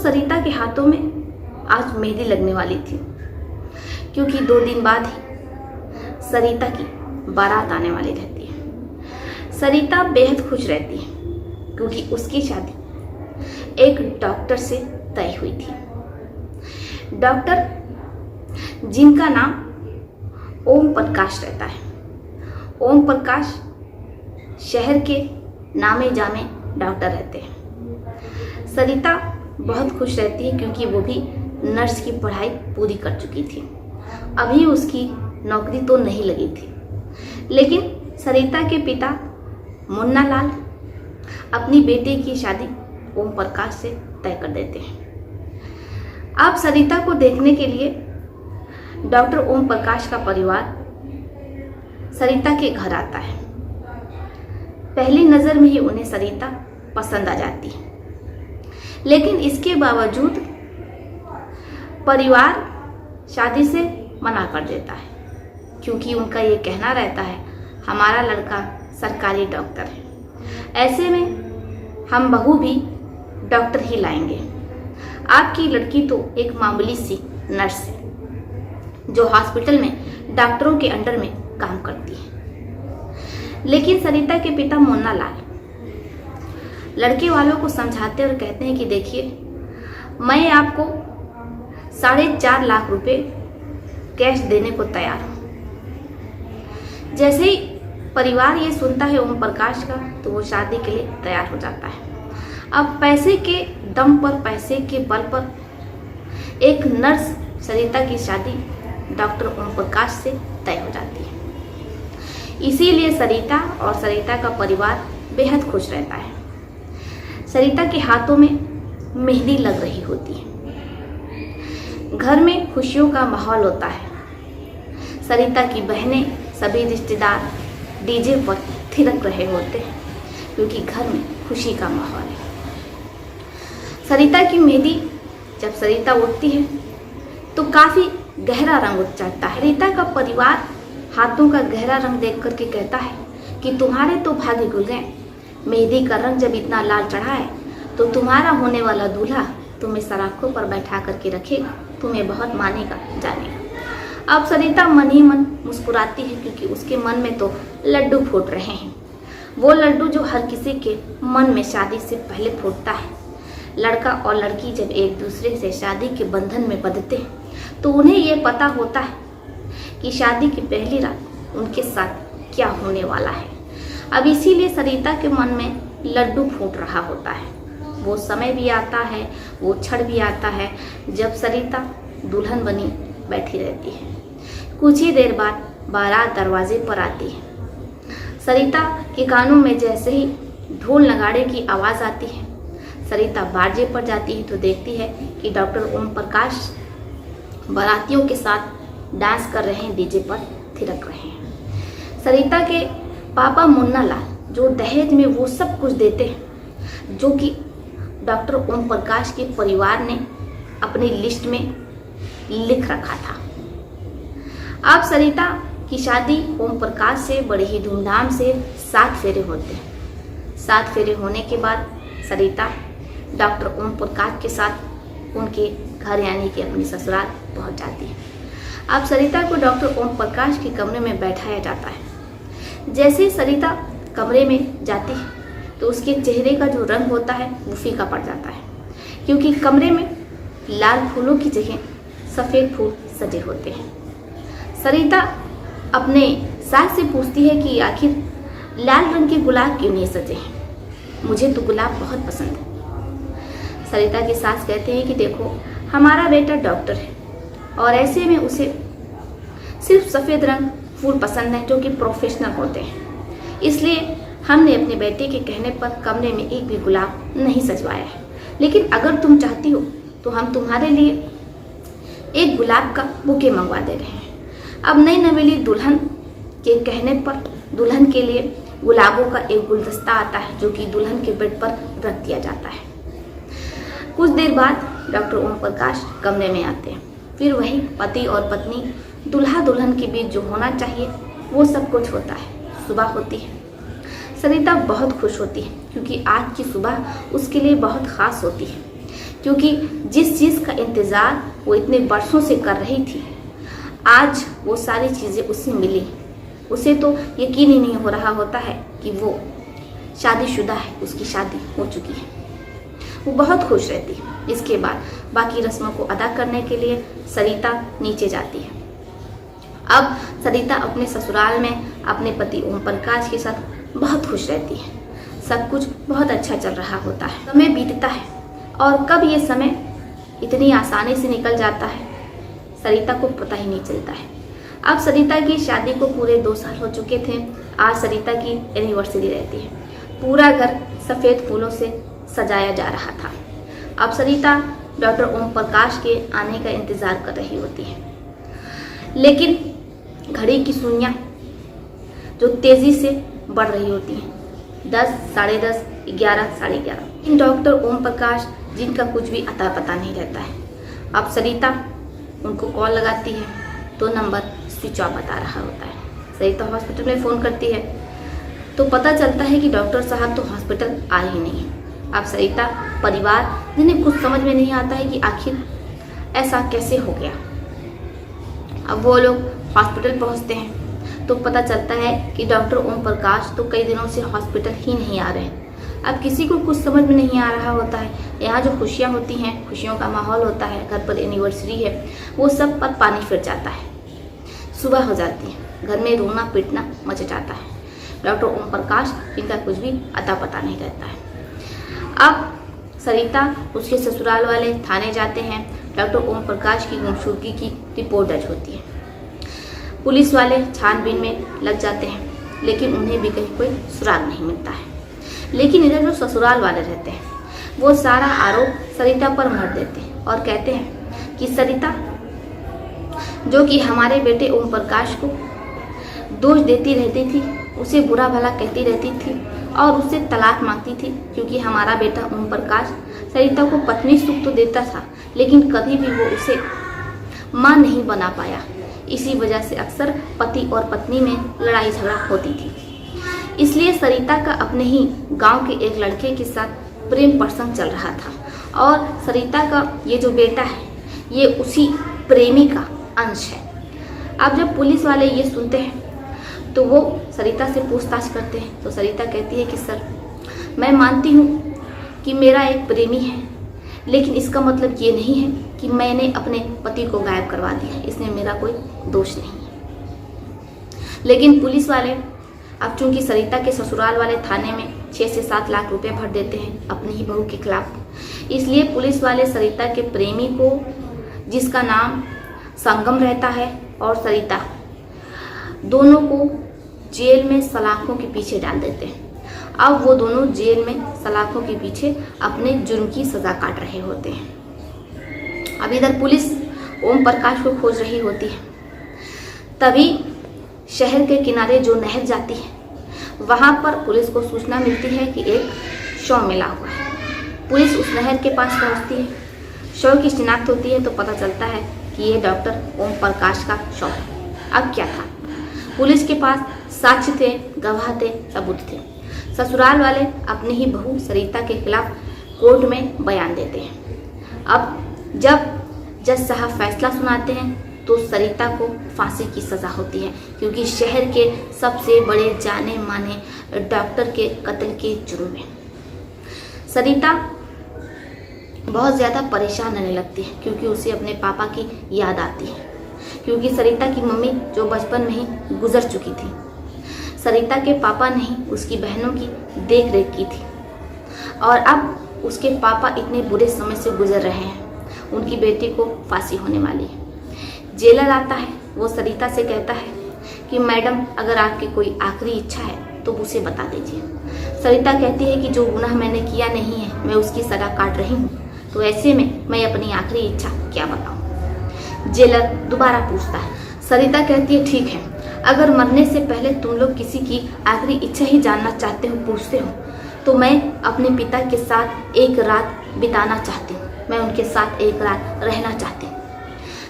सरिता के हाथों में आज मेहंदी लगने वाली थी, क्योंकि 2 दिन बाद ही सरिता की बारात आने वाली रहती है। सरिता बेहद खुश रहती है क्योंकि उसकी शादी एक डॉक्टर से तय हुई थी। डॉक्टर जिनका नाम ओम प्रकाश रहता है। ओम प्रकाश शहर के नामे जामे डॉक्टर रहते हैं। सरिता बहुत खुश रहती है क्योंकि वो भी नर्स की पढ़ाई पूरी कर चुकी थी। अभी उसकी नौकरी तो नहीं लगी थी, लेकिन सरिता के पिता मुन्ना लाल अपनी बेटी की शादी ओम प्रकाश से तय कर देते हैं। अब सरिता को देखने के लिए डॉक्टर ओम प्रकाश का परिवार सरिता के घर आता है। पहली नज़र में ही उन्हें सरिता पसंद आ जाती है, लेकिन इसके बावजूद परिवार शादी से मना कर देता है, क्योंकि उनका ये कहना रहता है हमारा लड़का सरकारी डॉक्टर है, ऐसे में हम बहू भी डॉक्टर ही लाएंगे। आपकी लड़की तो एक मामूली सी नर्स है जो हॉस्पिटल में डॉक्टरों के अंडर में काम करती है। लेकिन सरिता के पिता मुन्ना लाल लड़के वालों को समझाते और कहते हैं कि देखिए, मैं आपको 4.5 लाख रुपए कैश देने को तैयार हूं। जैसे ही परिवार ये सुनता है ओम प्रकाश का, तो वो शादी के लिए तैयार हो जाता है। अब पैसे के दम पर, पैसे के बल पर एक नर्स सरिता की शादी डॉक्टर ओम प्रकाश से तय हो जाती है। इसीलिए सरिता और सरिता का परिवार बेहद खुश रहता है। सरिता के हाथों में मेहंदी लग रही होती है। घर में खुशियों का माहौल होता है। सरिता की बहनें, सभी रिश्तेदार डीजे पर थिरक रहे होते हैं, क्योंकि घर में खुशी का माहौल है। सरिता की मेहंदी जब सरिता उठती है तो काफी गहरा रंग उठ जाता है। सरिता का परिवार हाथों का गहरा रंग देख करके कहता है कि तुम्हारे तो भाग्य खुल गए। मेहंदी का रंग जब इतना लाल चढ़ा है तो तुम्हारा होने वाला दूल्हा तुम्हें सराखों पर बैठा करके रखेगा, तुम्हें बहुत मानेगा, जानेगा। अब सरिता मन ही मन मुस्कुराती है, क्योंकि उसके मन में तो लड्डू फूट रहे हैं। वो लड्डू जो हर किसी के मन में शादी से पहले फूटता है। लड़का और लड़की जब एक दूसरे से शादी के बंधन में बंधते हैं तो उन्हें ये पता होता है कि शादी की पहली रात उनके साथ क्या होने वाला है। अब इसीलिए सरिता के मन में लड्डू फूट रहा होता है। वो समय भी आता है, वो क्षण भी आता है जब सरिता दुल्हन बनी बैठी रहती है। कुछ ही देर बाद बारात दरवाजे पर आती है। सरिता के कानों में जैसे ही ढोल नगाड़े की आवाज़ आती है, सरिता बारजे पर जाती है तो देखती है कि डॉक्टर ओम प्रकाश बारातियों के साथ डांस कर रहे हैं, डीजे पर थिरक रहे हैं। सरिता के पापा मुन्ना लाल जो दहेज में वो सब कुछ देते हैं जो कि डॉक्टर ओम प्रकाश के परिवार ने अपनी लिस्ट में लिख रखा था। अब सरिता की शादी ओम प्रकाश से बड़े ही धूमधाम से 7 फेरे होते हैं। 7 फेरे होने के बाद सरिता डॉक्टर ओम प्रकाश के साथ उनके घर यानी कि अपनी ससुराल पहुंच जाती है। अब सरिता को डॉक्टर ओम प्रकाश के कमरे में बैठाया जाता है। जैसे ही सरिता कमरे में जाती है तो उसके चेहरे का जो रंग होता है वो फीका पड़ जाता है, क्योंकि कमरे में लाल फूलों की जगह सफ़ेद फूल सजे होते हैं। सरिता अपने सास से पूछती है कि आखिर लाल रंग के गुलाब क्यों नहीं सजे हैं, मुझे तो गुलाब बहुत पसंद है। सरिता की सास कहते हैं कि देखो, हमारा बेटा डॉक्टर है और ऐसे में उसे सिर्फ सफ़ेद रंग फूल पसंद है जो कि प्रोफेशनल होते हैं, इसलिए हमने अपने बेटे के कहने पर कमरे में एक भी गुलाब नहीं सजवाया है। लेकिन अगर तुम चाहती हो तो हम तुम्हारे लिए एक गुलाब का बुके मंगवा दे रहे हैं। अब नई नवेली दुल्हन के कहने पर दुल्हन के लिए गुलाबों का एक गुलदस्ता आता है जो कि दुल्हन के बेड पर रख दिया जाता है। कुछ देर बाद डॉक्टर ओम प्रकाश कमरे में आते हैं। फिर वही पति और पत्नी, दुल्हा दुल्हन के बीच जो होना चाहिए वो सब कुछ होता है। सुबह होती है। सरिता बहुत खुश होती है क्योंकि आज की सुबह उसके लिए बहुत ख़ास होती है, क्योंकि जिस चीज़ का इंतज़ार वो इतने बरसों से कर रही थी, आज वो सारी चीज़ें उससे मिली। उसे तो यकीन ही नहीं हो रहा होता है कि वो शादीशुदा है, उसकी शादी हो चुकी है। वो बहुत खुश रहती है। इसके बाद बाकी रस्मों को अदा करने के लिए सरिता नीचे जाती है। अब सरिता अपने ससुराल में अपने पति ओम प्रकाश के साथ बहुत खुश रहती है। सब कुछ बहुत अच्छा चल रहा होता है। समय बीतता है और कब ये समय इतनी आसानी से निकल जाता है सरिता को पता ही नहीं चलता है। अब सरिता की शादी को पूरे 2 साल हो चुके थे। आज सरिता की एनिवर्सरी रहती है। पूरा घर सफ़ेद फूलों से सजाया जा रहा था। अब सरिता डॉक्टर ओम प्रकाश के आने का इंतज़ार कर रही होती है, लेकिन घड़ी की सुइयां जो तेज़ी से बढ़ रही होती हैं, 10, साढ़े 10, 11, साढ़े 11। इन डॉक्टर ओम प्रकाश जिनका कुछ भी अता पता नहीं रहता है। अब सरिता उनको कॉल लगाती है तो नंबर स्विच ऑफ बता रहा होता है। सरिता हॉस्पिटल में फ़ोन करती है तो पता चलता है कि डॉक्टर साहब तो हॉस्पिटल आए ही नहीं। अब सरिता परिवार जिन्हें कुछ समझ में नहीं आता है कि आखिर ऐसा कैसे हो गया। अब वो लोग हॉस्पिटल पहुंचते हैं तो पता चलता है कि डॉक्टर ओम प्रकाश तो कई दिनों से हॉस्पिटल ही नहीं आ रहे हैं। अब किसी को कुछ समझ में नहीं आ रहा होता है। यहाँ जो खुशियाँ होती हैं, खुशियों का माहौल होता है, घर पर एनिवर्सरी है, वो सब पर पानी फिर जाता है। सुबह हो जाती है, घर में रोना पीटना मच जाता है। डॉक्टर ओम प्रकाश जिनका कुछ भी अता पता नहीं रहता है। अब सरिता उसके ससुराल वाले थाने जाते हैं। डॉक्टर ओम प्रकाश की गुमशुदगी की रिपोर्ट दर्ज होती है। पुलिस वाले छानबीन में लग जाते हैं, लेकिन उन्हें भी कहीं कोई सुराग नहीं मिलता है। लेकिन इधर जो ससुराल वाले रहते हैं वो सारा आरोप सरिता पर मढ़ देते हैं और कहते हैं कि सरिता जो कि हमारे बेटे ओम प्रकाश को दोष देती रहती थी, उसे बुरा भला कहती रहती थी और उससे तलाक मांगती थी, क्योंकि हमारा बेटा ओम प्रकाश सरिता को पत्नी सुख तो देता था, लेकिन कभी भी वो उसे मां नहीं बना पाया। इसी वजह से अक्सर पति और पत्नी में लड़ाई झगड़ा होती थी। इसलिए सरिता का अपने ही गांव के एक लड़के के साथ प्रेम प्रसंग चल रहा था और सरिता का ये जो बेटा है ये उसी प्रेमी का अंश है। अब जब पुलिस वाले ये सुनते हैं तो वो सरिता से पूछताछ करते हैं तो सरिता कहती है कि सर, मैं मानती हूँ कि मेरा एक प्रेमी है, लेकिन इसका मतलब ये नहीं है कि मैंने अपने पति को गायब करवा दिया, इसमें मेरा कोई दोष नहीं है। लेकिन पुलिस वाले अब चूंकि सरिता के ससुराल वाले थाने में 6 से 7 लाख रुपए भर देते हैं अपनी ही बहू के खिलाफ, इसलिए पुलिस वाले सरिता के प्रेमी को, जिसका नाम संगम रहता है, और सरिता दोनों को जेल में सलाखों के पीछे डाल देते हैं। अब वो दोनों जेल में सलाखों के पीछे अपने जुर्म की सजा काट रहे होते हैं। अब इधर पुलिस ओम प्रकाश को खोज रही होती है। तभी शहर के किनारे जो नहर जाती है वहाँ पर पुलिस को सूचना मिलती है कि एक शव मिला हुआ है। पुलिस उस नहर के पास पहुँचती है। शव की शिनाख्त होती है तो पता चलता है कि ये डॉक्टर ओम प्रकाश का शव है। अब क्या था, पुलिस के पास साक्ष्य थे, गवाह थे, सबूत थे। ससुराल वाले अपनी ही बहू सरिता के खिलाफ कोर्ट में बयान देते हैं। अब जब जज साहब फैसला सुनाते हैं तो सरिता को फांसी की सज़ा होती है, क्योंकि शहर के सबसे बड़े जाने माने डॉक्टर के कत्ल के जुर्म में सरिता बहुत ज़्यादा परेशान रहने लगती है, क्योंकि उसे अपने पापा की याद आती है, क्योंकि सरिता की मम्मी जो बचपन में ही गुजर चुकी थी। सरिता के पापा ने ही उसकी बहनों की देख रेख की थी और अब उसके पापा इतने बुरे समय से गुजर रहे हैं, उनकी बेटी को फांसी होने वाली है। जेलर आता है, वो सरिता से कहता है कि मैडम, अगर आपकी कोई आखिरी इच्छा है तो उसे बता दीजिए। सरिता कहती है कि जो गुनाह मैंने किया नहीं है, मैं उसकी सजा काट रही हूँ, तो ऐसे में मैं अपनी आखिरी इच्छा क्या बताऊँ। जेलर दोबारा पूछता है। सरिता कहती है, ठीक है, अगर मरने से पहले तुम लोग किसी की आखिरी इच्छा ही जानना चाहते हो, पूछते हो, तो मैं अपने पिता के साथ एक रात बिताना चाहती हूँ, मैं उनके साथ एक रात रहना चाहती हूँ।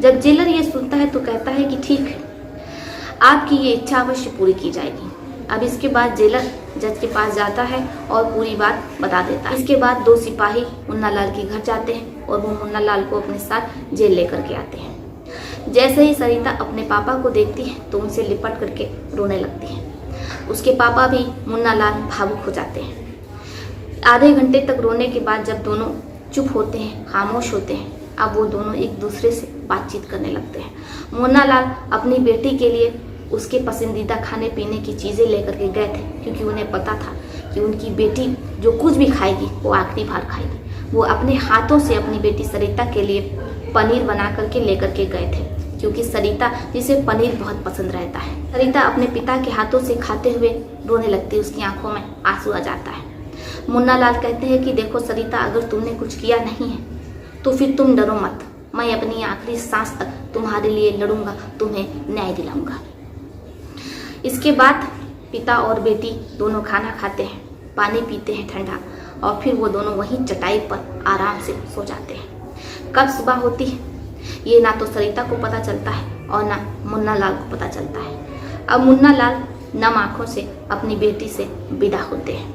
जब जेलर ये सुनता है तो कहता है कि ठीक है, आपकी ये इच्छा अवश्य पूरी की जाएगी, अब इसके बाद जेलर जज के पास जाता है और पूरी बात बता देता है। इसके बाद 2 सिपाही मुन्ना लाल के घर जाते हैं और वो मुन्ना लाल को अपने साथ जेल लेकर के आते हैं। जैसे ही सरिता अपने पापा को देखती है तो उनसे लिपट करके रोने लगती है। उसके पापा भी मुन्ना लाल भावुक हो जाते हैं। आधे घंटे तक रोने के बाद जब दोनों चुप होते हैं, खामोश होते हैं, अब वो दोनों एक दूसरे से बातचीत करने लगते हैं। मुन्ना लाल अपनी बेटी के लिए उसके पसंदीदा खाने पीने की चीज़ें लेकर के गए थे, क्योंकि उन्हें पता था कि उनकी बेटी जो कुछ भी खाएगी वो आखिरी बार खाएगी। वो अपने हाथों से अपनी बेटी सरिता के लिए पनीर बना करके लेकर के गए थे, क्योंकि सरिता जिसे पनीर बहुत पसंद रहता है। सरिता अपने पिता के हाथों से खाते हुए रोने लगती है, उसकी आंखों में आंसू आ जाता है। मुन्ना लाल कहते हैं कि देखो सरिता, अगर तुमने कुछ किया नहीं है तो फिर तुम डरो मत, मैं अपनी आखिरी सांस तक तुम्हारे लिए लड़ूंगा, तुम्हें न्याय दिलाऊंगा। इसके बाद पिता और बेटी दोनों खाना खाते हैं, पानी पीते हैं ठंडा, और फिर वो दोनों वहीं चटाई पर आराम से सो जाते हैं। कब सुबह होती है ये ना तो सरिता को पता चलता है और ना मुन्ना लाल को पता चलता है। अब मुन्ना लाल नम आंखों से अपनी बेटी से विदा होते हैं।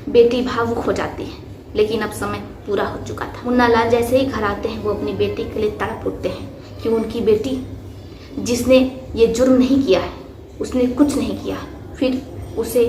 बेटी भावुक हो जाती है, लेकिन अब समय पूरा हो चुका था। मुन्ना लाल जैसे ही घर आते हैं वो अपनी बेटी के लिए तड़प उठते हैं कि उनकी बेटी जिसने ये जुर्म नहीं किया है, उसने कुछ नहीं किया, फिर उसे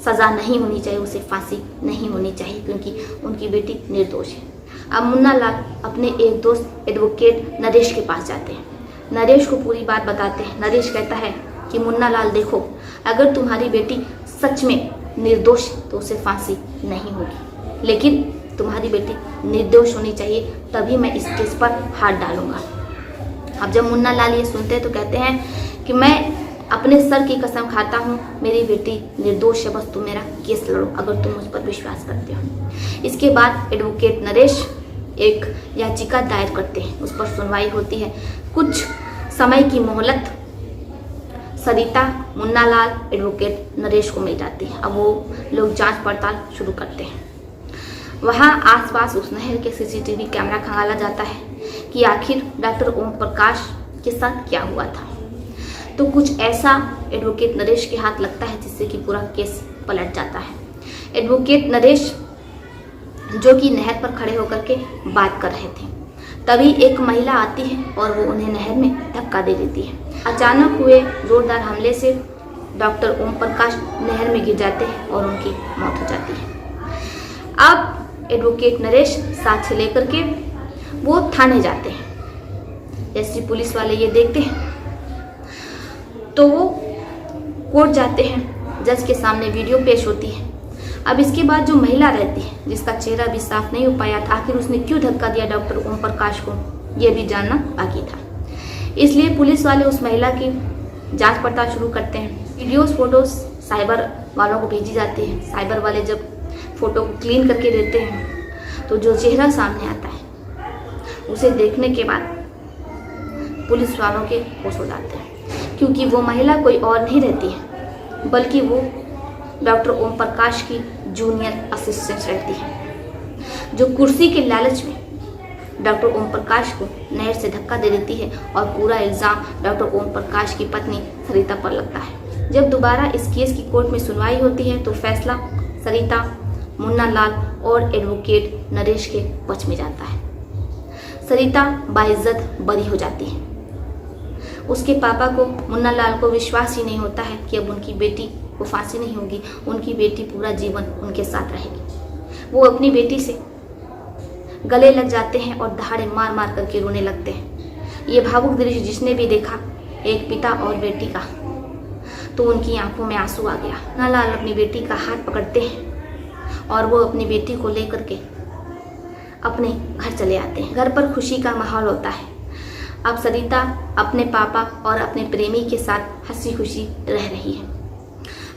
सज़ा नहीं होनी चाहिए, उसे फांसी नहीं होनी चाहिए, क्योंकि उनकी बेटी निर्दोष है। अब मुन्ना लाल अपने एक दोस्त एडवोकेट नरेश के पास जाते हैं। नरेश को पूरी बात बताते हैं। नरेश कहता है कि मुन्ना लाल देखो, अगर तुम्हारी बेटी सच में निर्दोष तो उसे फांसी नहीं होगी, लेकिन तुम्हारी बेटी निर्दोष होनी चाहिए, तभी मैं इस केस पर हाथ डालूंगा। अब जब मुन्ना लाल ये सुनते हैं तो कहते हैं कि मैं अपने सर की कसम खाता हूँ, मेरी बेटी निर्दोष है, बस तुम मेरा केस लड़ो अगर तुम मुझ पर विश्वास करते हो। इसके बाद एडवोकेट नरेश एक याचिका दायर करते हैं, उस पर सुनवाई होती है। कुछ समय की मोहलत सरिता, मुन्ना लाल, एडवोकेट नरेश को मिल जाती है। अब वो लोग जांच पड़ताल शुरू करते हैं। वहाँ आसपास उस नहर के सीसीटीवी कैमरा खंगाला जाता है कि आखिर डॉक्टर ओम प्रकाश के साथ क्या हुआ था। तो कुछ ऐसा एडवोकेट नरेश के हाथ लगता है जिससे कि पूरा केस पलट जाता है। एडवोकेट नरेश जो कि नहर पर खड़े होकर के बात कर रहे थे, तभी एक महिला आती है और वो उन्हें नहर में धक्का दे देती है। अचानक हुए जोरदार हमले से डॉक्टर ओम प्रकाश नहर में गिर जाते हैं और उनकी मौत हो जाती है। अब एडवोकेट नरेश साक्ष्य लेकर के वो थाने जाते हैं। जैसे पुलिस वाले ये देखते हैं तो वो कोर्ट जाते हैं। जज के सामने वीडियो पेश होती है। अब इसके बाद जो महिला रहती है, जिसका चेहरा भी साफ नहीं हो पाया था, आखिर उसने क्यों धक्का दिया डॉक्टर ओम प्रकाश को, ये भी जानना बाकी था। इसलिए पुलिस वाले उस महिला की जांच पड़ताल शुरू करते हैं। वीडियोस फोटोज साइबर वालों को भेजी जाती है। साइबर वाले जब फोटो को क्लीन करके देते हैं तो जो चेहरा सामने आता है उसे देखने के बाद पुलिस वालों के होश हो जाते हैं, क्योंकि वो महिला कोई और नहीं रहती है बल्कि वो डॉक्टर ओम प्रकाश की जूनियर असिस्टेंट रहती है, जो कुर्सी के लालच में डॉक्टर ओम प्रकाश को नहर से धक्का दे देती है और पूरा इल्ज़ाम डॉक्टर ओम प्रकाश की पत्नी सरिता पर लगता है। जब दोबारा इस केस की कोर्ट में सुनवाई होती है तो फैसला सरिता, मुन्ना लाल और एडवोकेट नरेश के पक्ष में जाता है। सरिता बाइज्जत बरी हो जाती है। उसके पापा को, मुन्ना लाल को विश्वास ही नहीं होता है कि अब उनकी बेटी को फांसी नहीं होगी, उनकी बेटी पूरा जीवन उनके साथ रहेगी। वो अपनी बेटी से गले लग जाते हैं और दहाड़े मार मार करके रोने लगते हैं। ये भावुक दृश्य जिसने भी देखा, एक पिता और बेटी का, तो उनकी आंखों में आंसू आ गया। मुन्ना लाल अपनी बेटी का हाथ पकड़ते हैं और वो अपनी बेटी को लेकर के अपने घर चले आते हैं। घर पर खुशी का माहौल होता है। अब सरिता अपने पापा और अपने प्रेमी के साथ हंसी खुशी रह रही है।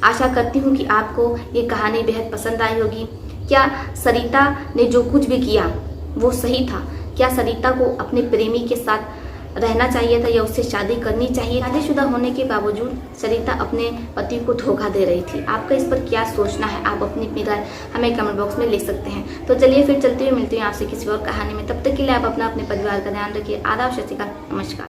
आशा करती हूँ कि आपको ये कहानी बेहद पसंद आई होगी। क्या सरिता ने जो कुछ भी किया वो सही था? क्या सरिता को अपने प्रेमी के साथ रहना चाहिए था या उससे शादी करनी चाहिए? शादीशुदा होने के बावजूद सरिता अपने पति को धोखा दे रही थी। आपका इस पर क्या सोचना है? आप अपनी राय हमें कमेंट बॉक्स में लिख सकते हैं। तो चलिए फिर चलते हुए मिलते हैं आपसे किसी और कहानी में। तब तक के लिए आप अपने परिवार का ध्यान रखिए। आदाब, सत श्री अकाल, नमस्कार।